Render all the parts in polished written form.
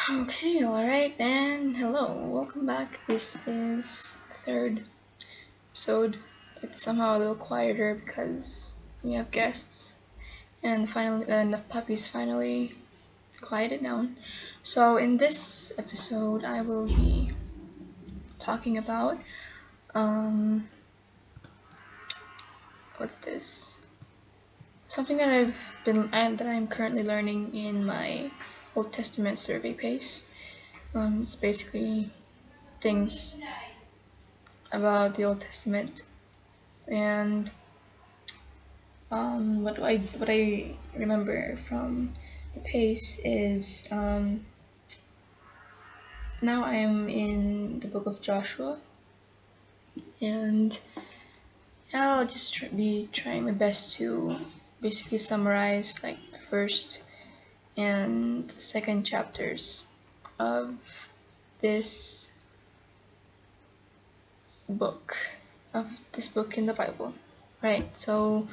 Okay, alright, and hello, welcome back. This is the third episode. It's somehow a little quieter because we have guests, and the puppies finally quieted down. So, in this episode, I will be talking about um, what's this? Something that that I'm currently learning in my Old Testament survey pace. It's basically things about the Old Testament and what I remember from the pace is now I am in the book of Joshua, and yeah, I'll just be trying my best to basically summarize like the first and second chapters of this book this book in the Bible. Right, so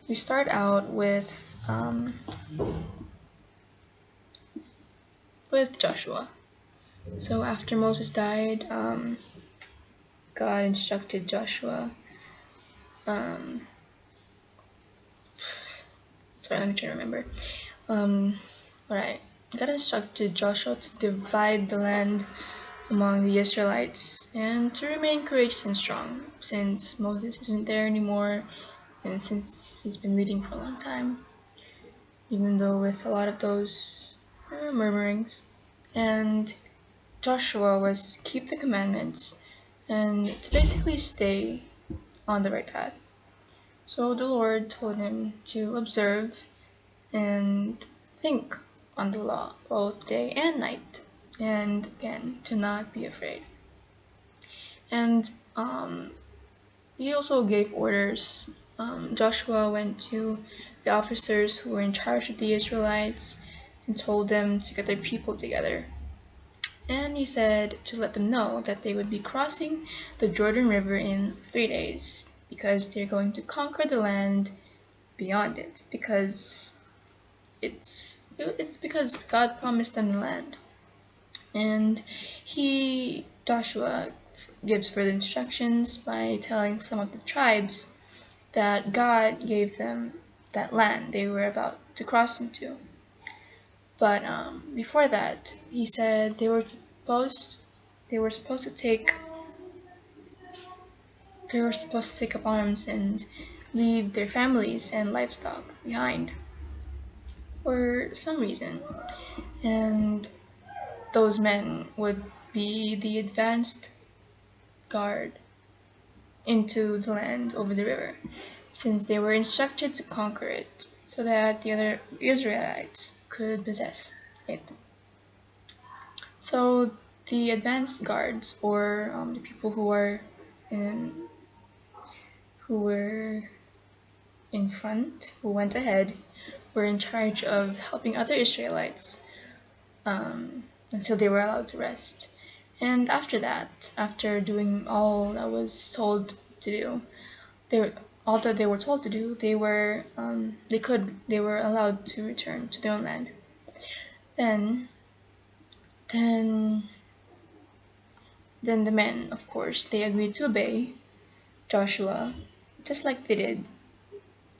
we start out with Joshua. So after Moses died, God instructed Joshua. Um, sorry, let me try to remember. Alright. God instructed Joshua to divide the land among the Israelites and to remain courageous and strong, since Moses isn't there anymore and since he's been leading for a long time, even though with a lot of those murmurings. And Joshua was to keep the commandments and to basically stay on the right path. So the Lord told him to observe and think on the law both day and night, and again, to not be afraid. And he also gave orders. Joshua went to the officers who were in charge of the Israelites and told them to get their people together. And he said to let them know that they would be crossing the Jordan River in 3 days because they're going to conquer the land beyond it, because it's because God promised them the land. And Joshua gives further instructions by telling some of the tribes that God gave them that land they were about to cross into. But before that, he said they were supposed to take up arms and leave their families and livestock behind for some reason. And those men would be the advanced guard into the land over the river, since they were instructed to conquer it so that the other Israelites could possess it. So the advanced guards, or the people in, who were in front, who went ahead, were in charge of helping other Israelites until they were allowed to rest. And after that, after doing all that was told to do, all that they were told to do, they were allowed to return to their own land. Then, then, then the men, of course, they agreed to obey Joshua, just like they did,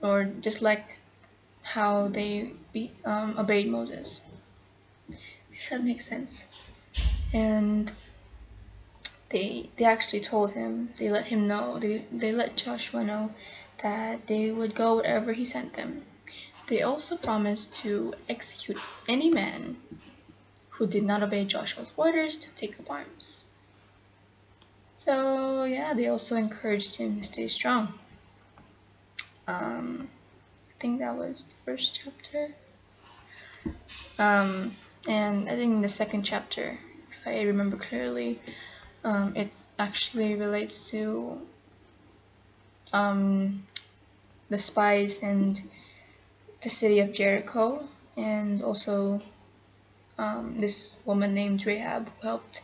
or just like how obeyed Moses. If that makes sense. And they actually told him, they let him know, they let Joshua know that they would go wherever he sent them. They also promised to execute any man who did not obey Joshua's orders to take up arms. So yeah, they also encouraged him to stay strong. I think that was the first chapter. And I think in the second chapter, if I remember clearly, it actually relates to the spies and the city of Jericho, and also this woman named Rahab who helped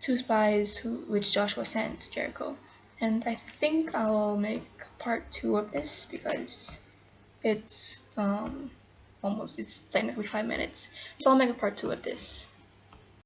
two spies which Joshua sent to Jericho. And I think I will make part two of this because it's technically 5 minutes, so I'll make a part two of this.